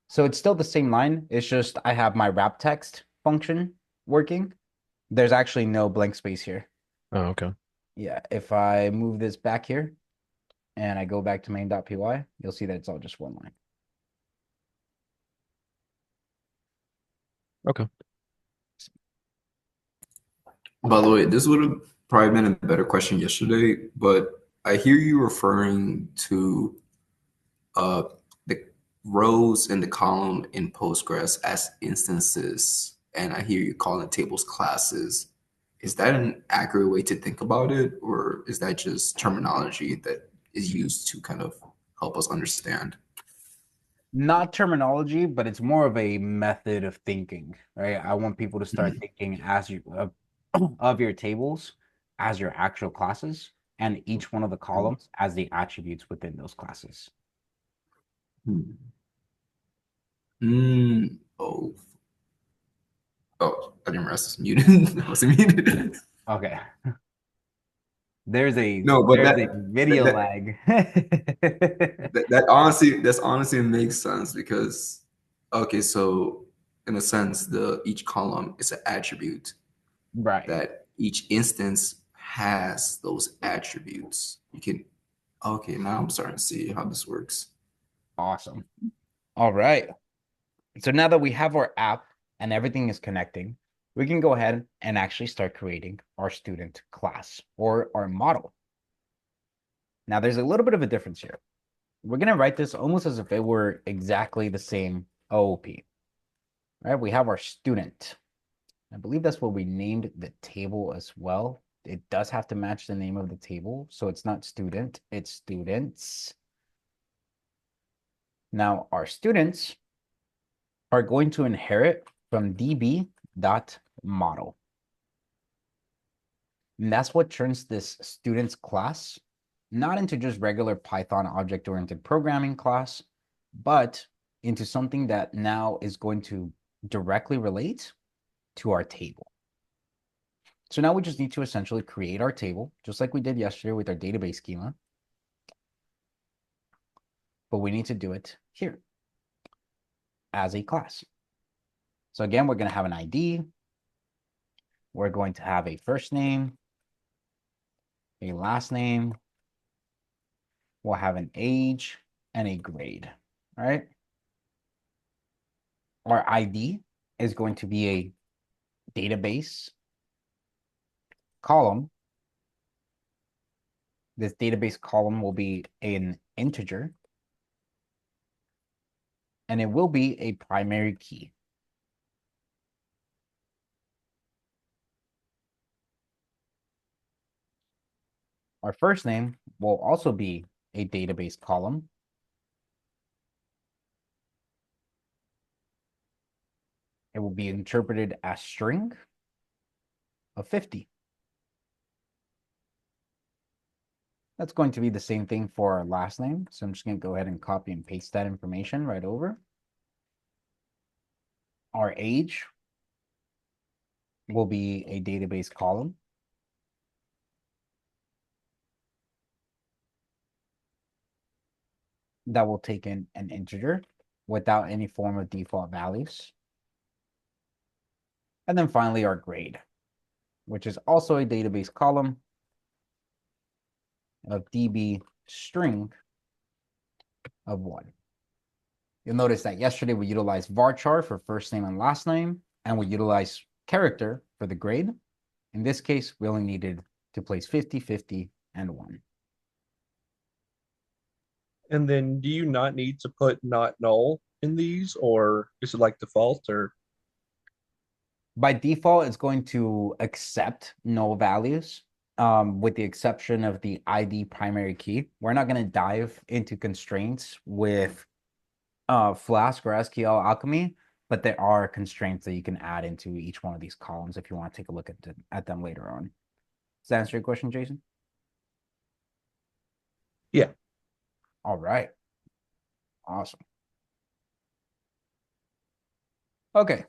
So it's still the same line. It's just I have my wrap text function working. There's actually no blank space here. Oh, okay. Yeah, if I move this back here and I go back to main.py, you'll see that it's all just one line. Okay. By the way, this would have probably been a better question yesterday, but I hear you referring to the rows in the column in Postgres as instances, and I hear you calling tables classes. Is that an accurate way to think about it, or is that just terminology that is used to kind of help us understand? Not terminology, but it's more of a method of thinking, right? I want people to start thinking as you of your tables as your actual classes, and each one of the columns as the attributes within those classes. Oh. Oh, I didn't realize it's muted. I wasn't muted. Okay. There's a No, but video that, lag. that's honestly makes sense because okay, so in a sense, each column is an attribute Right. that each instance has those attributes. You can okay, now I'm starting to see how this works. Awesome. All right. So now that we have our app and everything is connecting, we can go ahead and actually start creating our student class or our model. Now, there's a little bit of a difference here. We're going to write this almost as if it were exactly the same OOP. All right, we have our student. I believe that's what we named the table as well. It does have to match the name of the table. So it's not student, it's students. Now, our students are going to inherit from db.model. And that's what turns this students class not into just regular Python object-oriented programming class, but into something that now is going to directly relate to our table. So now we just need to essentially create our table, just like we did yesterday with our database schema. But we need to do it here as a class. So again, we're going to have an ID. We're going to have a first name, a last name. We'll have an age and a grade, all right? Our ID is going to be a database column. This database column will be an integer, and it will be a primary key. Our first name will also be a database column. It will be interpreted as string of 50. That's going to be the same thing for our last name. So I'm just going to go ahead and copy and paste that information right over. Our age will be a database column. That will take in an integer without any form of default values. And then finally our grade, which is also a database column of db string of 1. You'll notice that yesterday we utilized varchar for first name and last name, and we utilized character for the grade. In this case, we only needed to place 50, 50, and 1. And then do you not need to put not null in these, or is it like default, or? By default, it's going to accept null values, with the exception of the ID primary key. We're not going to dive into constraints with Flask or SQL Alchemy, but there are constraints that you can add into each one of these columns if you want to take a look at them later on. Does that answer your question, Jason? Yeah. All right. Awesome. Okay.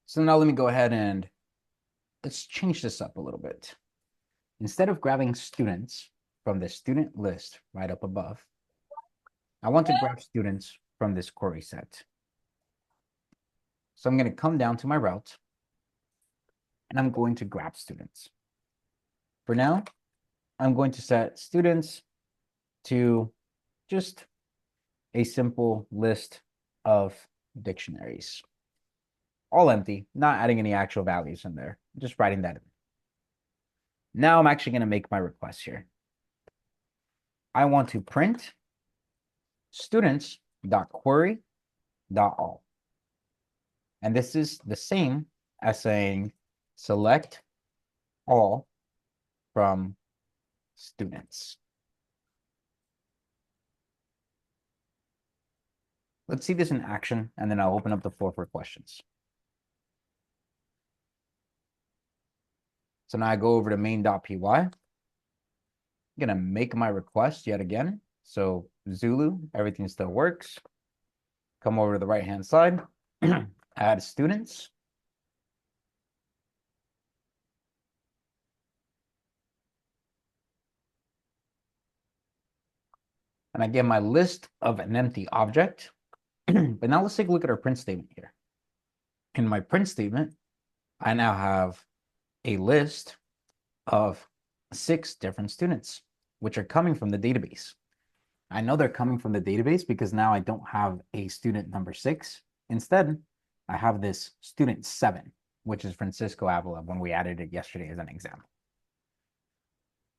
So now let me go ahead and let's change this up a little bit. Instead of grabbing students from the student list right up above, I want to grab students from this query set. So I'm going to come down to my route and I'm going to grab students. For now, I'm going to set students to just a simple list of dictionaries. All empty, not adding any actual values in there, just writing that in. Now I'm actually going to make my request here. I want to print students.query.all. And this is the same as saying select all from students. Let's see this in action, and then I'll open up the floor for questions. So now I go over to main.py. I'm going to make my request yet again. So Zulu, everything still works. Come over to the right-hand side, add students. And I get my list of an empty object. But now let's take a look at our print statement here. In my print statement, I now have a list of 6 different students, which are coming from the database. I know they're coming from the database because now I don't have a student number 6. Instead, I have this student 7, which is Francisco Avila when we added it yesterday as an example.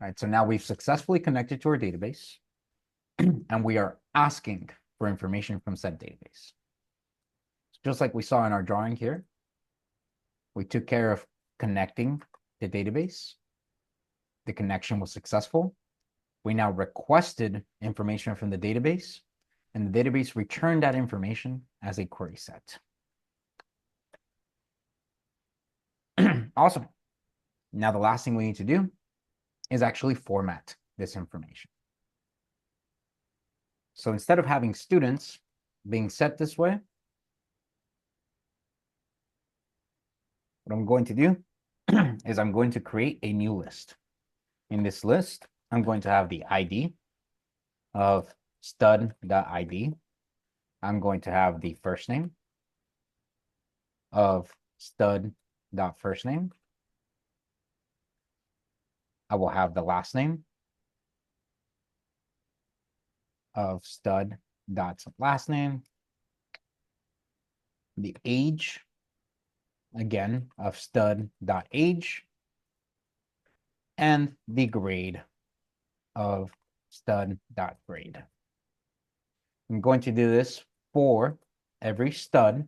All right, so now we've successfully connected to our database and we are asking for information from said database. Just like we saw in our drawing here, we took care of connecting the database. The connection was successful. We now requested information from the database, and the database returned that information as a query set. Awesome. Now the last thing we need to do is actually format this information. So instead of having students being set this way, what I'm going to do is I'm going to create a new list. In this list, I'm going to have the ID of stud.id. I'm going to have the first name of stud.firstname. I will have the last name of stud.lastname. The age, again, of stud.age. And the grade of stud.grade. I'm going to do this for every stud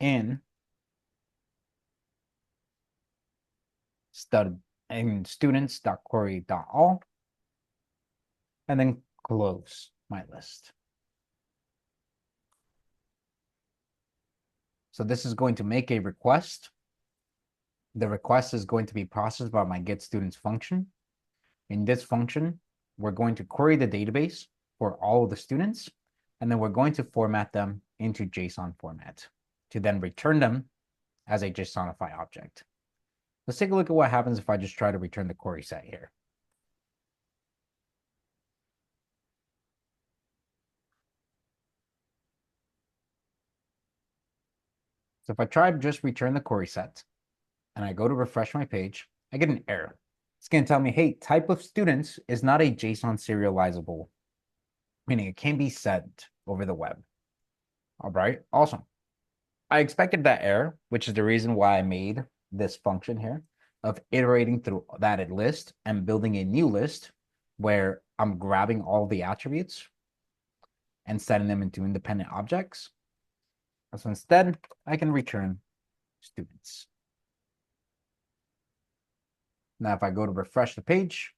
in stud and students.query.all, and then close my list. So this is going to make a request. The request is going to be processed by my getStudents function. In this function, we're going to query the database for all of the students, and then we're going to format them into JSON format to then return them as a JSONify object. Let's take a look at what happens if I just try to return the query set here. So if I try to just return the query set and I go to refresh my page, I get an error. It's going to tell me, hey, type of students is not a JSON serializable, meaning it can be sent over the web. All right, awesome. I expected that error, which is the reason why I made this function here of iterating through that list and building a new list where I'm grabbing all the attributes and setting them into independent objects. So instead, I can return students. Now, if I go to refresh the page,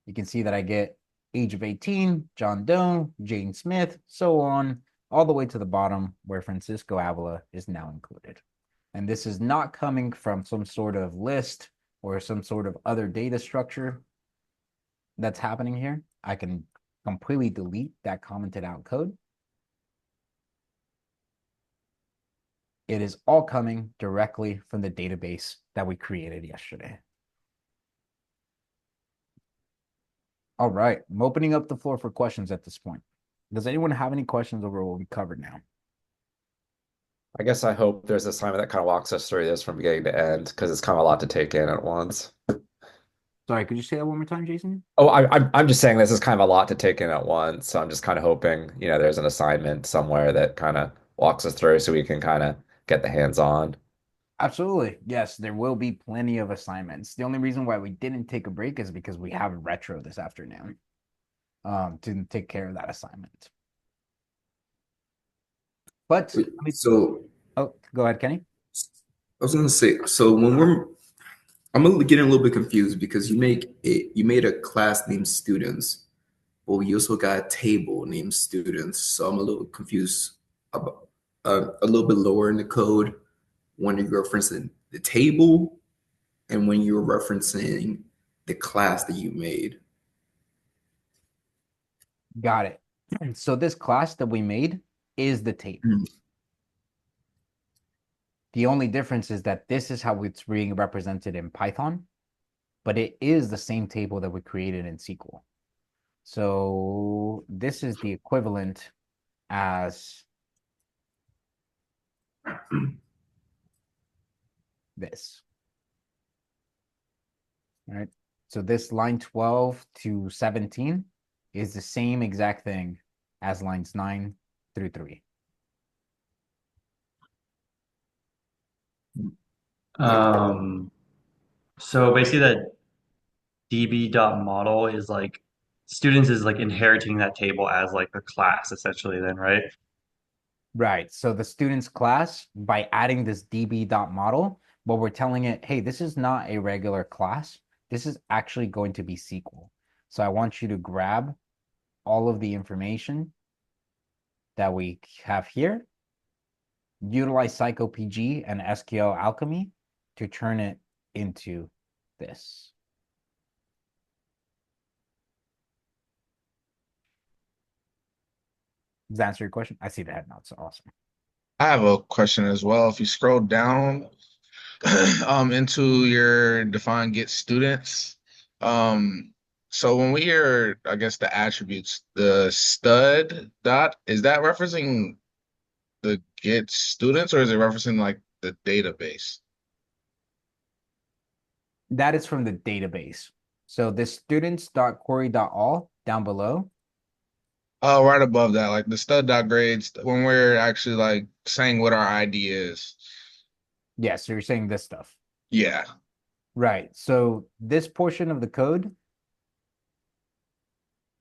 you can see that I get age of 18, John Doe, Jane Smith, so on, all the way to the bottom where Francisco Avila is now included. And this is not coming from some sort of list or some sort of other data structure that's happening here. I can completely delete that commented out code. It is all coming directly from the database that we created yesterday. All right, I'm opening up the floor for questions at this point. Does anyone have any questions over what we covered now? I guess I hope there's an assignment that kind of walks us through this from beginning to end because it's kind of a lot to take in at once. Sorry, could you say that one more time, Jason? Oh, I'm just saying this is kind of a lot to take in at once. So I'm just kind of hoping, there's an assignment somewhere that kind of walks us through so we can kind of get the hands on. Absolutely. Yes, there will be plenty of assignments. The only reason why we didn't take a break is because we have retro this afternoon to take care of that assignment. But So oh, go ahead, Kenny. I was gonna say, so I'm getting a little bit confused because you made a class named students, but you also got a table named students. So I'm a little confused about a little bit lower in the code when you're referencing the table and when you're referencing the class that you made. Got it. So this class that we made is the table. Mm. The only difference is that this is how it's being represented in Python, but it is the same table that we created in SQL. So this is the equivalent as this. All right. So this line 12 to 17 is the same exact thing as lines 9 through 3. So basically that db.model is like students is like inheriting that table as like a class essentially then, right? Right. So the student's class, by adding this db.model, what we're telling it, hey, this is not a regular class. This is actually going to be SQL. So I want you to grab all of the information that we have here, utilize PsychoPG and SQL Alchemy to turn it into this. Does that answer your question? I see the head nods. Awesome. I have a question as well. If you scroll down into your define get students, so when we hear, I guess, the attributes, the stud dot, is that referencing the get students or is it referencing like the database? That is from the database. So this students.query.all down below. Oh, right above that, like the stud dot grades, when we're actually like saying what our ID is. Yeah, so you're saying this stuff. Yeah. Right. So this portion of the code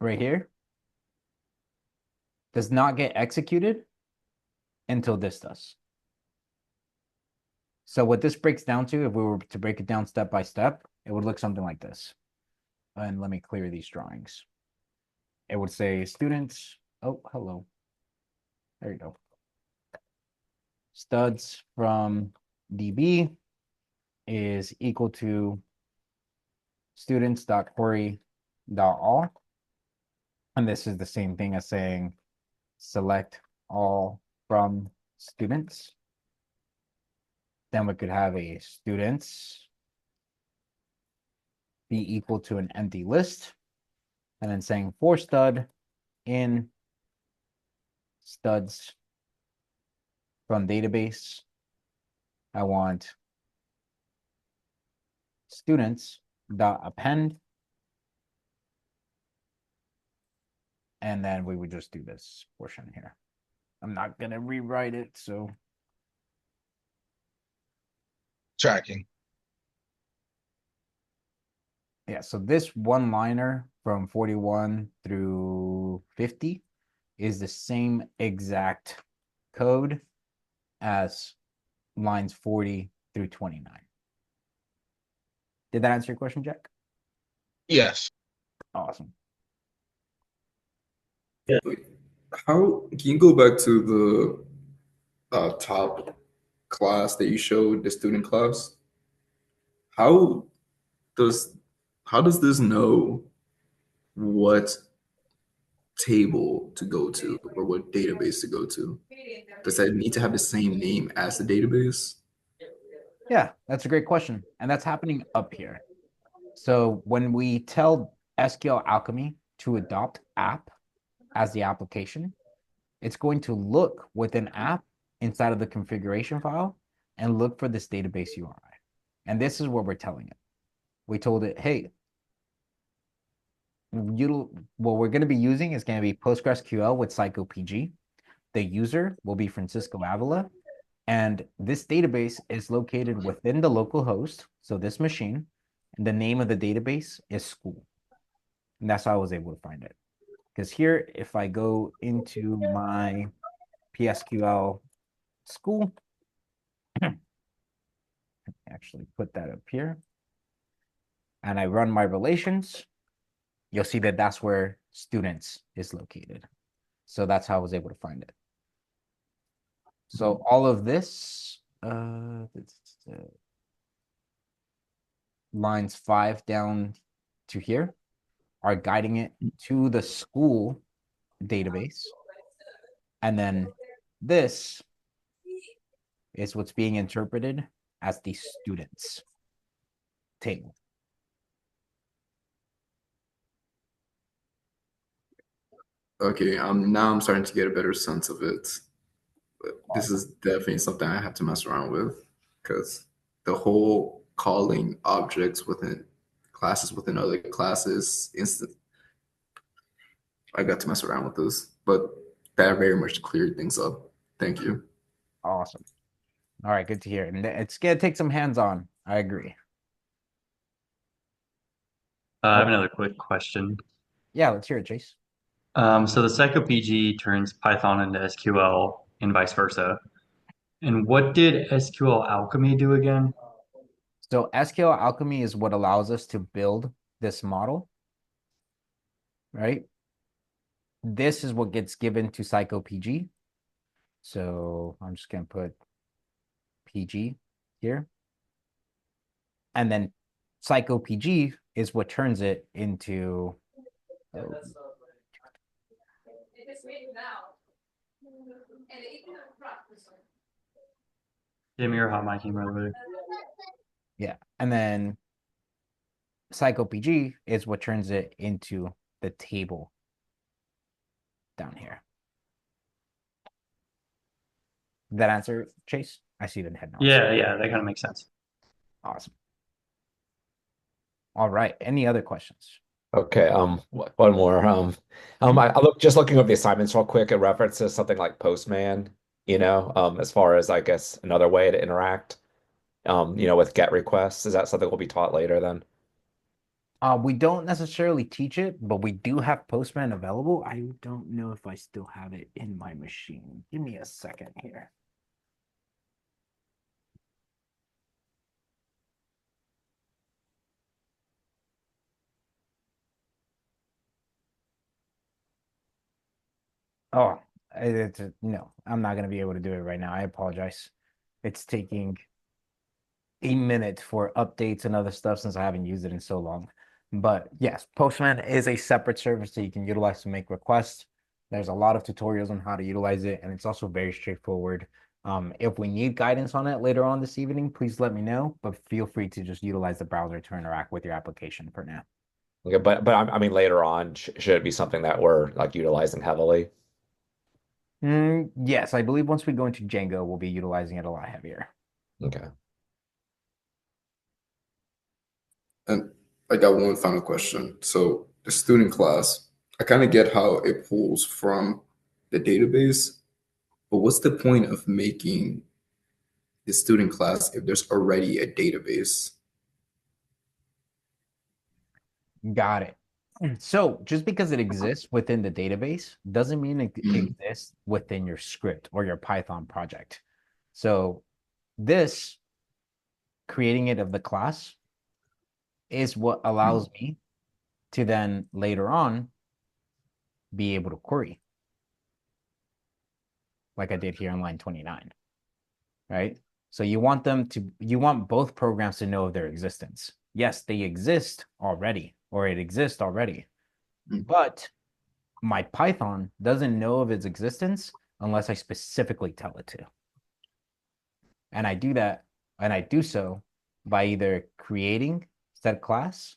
right here does not get executed until this does. So what this breaks down to, if we were to break it down step by step, it would look something like this. And let me clear these drawings. It would say students. Oh, hello. There you go. Studs from DB is equal to students.query.all. And this is the same thing as saying select all from students. Then we could have a students be equal to an empty list. And then saying for stud in studs from database, I want students dot append, and then we would just do this portion here. I'm not gonna rewrite it, so Tracking. yeah, so this one liner from 41 through 50 is the same exact code as lines 40 through 29. Did that answer your question, Jack? Yes. Awesome. How can you go back to the top class that you showed, the student class? How does how does this know what table to go to or what database to go to? Does that need to have the same name as the database? Yeah, that's a great question. And that's happening up here. So when we tell SQL Alchemy to adopt app as the application, it's going to look within app inside of the configuration file and look for this database URI. And this is what we're telling it. We told it, hey, what we're going to be using is going to be PostgreSQL with PsychoPG. The user will be Francisco Avila. And this database is located within the local host, so this machine, and the name of the database is school. And that's how I was able to find it. Because here, if I go into my PSQL school, actually put that up here, and I run my relations, you'll see that that's where students is located. So that's how I was able to find it. So all of this, lines 5 down to here are guiding it to the school database. And then this is what's being interpreted as the students table. Okay, now I'm starting to get a better sense of it. But this is definitely something I have to mess around with because the whole calling objects within classes within other classes instant. I got to mess around with this, but that very much cleared things up. Thank you. Awesome. All right, good to hear. And it's going to take some hands-on. I agree. I have another quick question. Yeah, let's hear it, Chase. So the PsychoPG turns Python into SQL and vice versa. And what did SQL Alchemy do again? So SQL Alchemy is what allows us to build this model, right? This is what gets given to PsychoPG. So I'm just going to put PG here. And then PsychoPG is what turns it into Give me your hot mic, brother. yeah. And then PsychoPG is what turns it into the table down here. Did that answer, Chase? I see the head nods. Yeah, that kind of makes sense. Awesome. All right. Any other questions? Okay, one more. I just looking over the assignments real quick. It references something like Postman, as far as I guess another way to interact, with GET requests. Is that something we'll be taught later then? We don't necessarily teach it, but we do have Postman available. I don't know if I still have it in my machine. Give me a second here. Oh, no, I'm not going to be able to do it right now. I apologize. It's taking a minute for updates and other stuff since I haven't used it in so long. But yes, Postman is a separate service that you can utilize to make requests. There's a lot of tutorials on how to utilize it, and it's also very straightforward. If we need guidance on it later on this evening, please let me know, but feel free to just utilize the browser to interact with your application for now. Okay, but I mean later on, should it be something that we're like utilizing heavily? Yes, I believe once we go into Django, we'll be utilizing it a lot heavier. Okay. And I got one final question. So the student class, I kind of get how it pulls from the database, but what's the point of making the student class if there's already a database? Got it. So just because it exists within the database doesn't mean it exists within your script or your Python project. So this creating it of the class is what allows me to then later on be able to query like I did here on line 29, right? So you want both programs to know of their existence. Yes, they exist already, or it exists already, but my Python doesn't know of its existence unless I specifically tell it to. And I do that, and I do so by either creating said class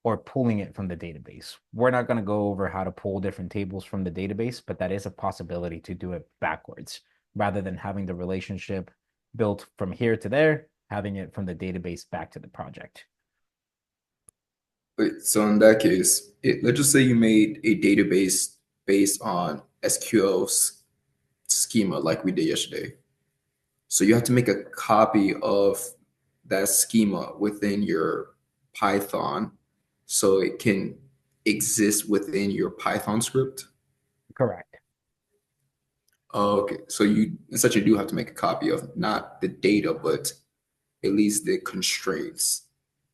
or pulling it from the database. We're not going to go over how to pull different tables from the database, but that is a possibility to do it backwards rather than having the relationship built from here to there, having it from the database back to the project. Wait, so in that case, let's just say you made a database based on SQL's schema like we did yesterday. So you have to make a copy of that schema within your Python so it can exist within your Python script. Correct. Oh, okay. So you essentially do have to make a copy of not the data, but at least the constraints.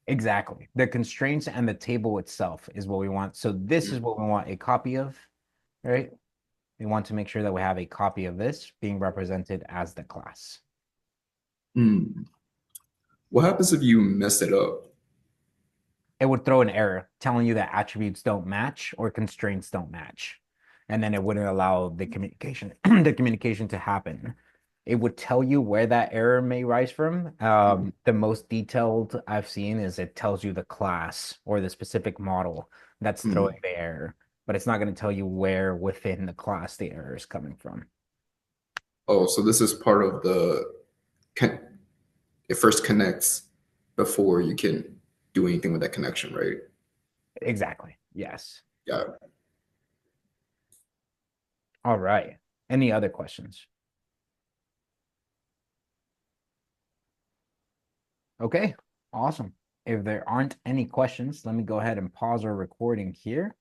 Exactly. The constraints and the table itself is what we want. So this is what we want a copy of, right? We want to make sure that we have a copy of this being represented as the class. Hmm. What happens if you mess it up? It would throw an error telling you that attributes don't match or constraints don't match. And then it wouldn't allow the communication to happen. It would tell you where that error may rise from. The most detailed I've seen is it tells you the class or the specific model that's throwing the error, but it's not going to tell you where within the class the error is coming from. Oh, so this is part of it first connects before you can do anything with that connection, right? Exactly. Yes. Yeah. All right. Any other questions? Okay, awesome. If there aren't any questions, let me go ahead and pause our recording here.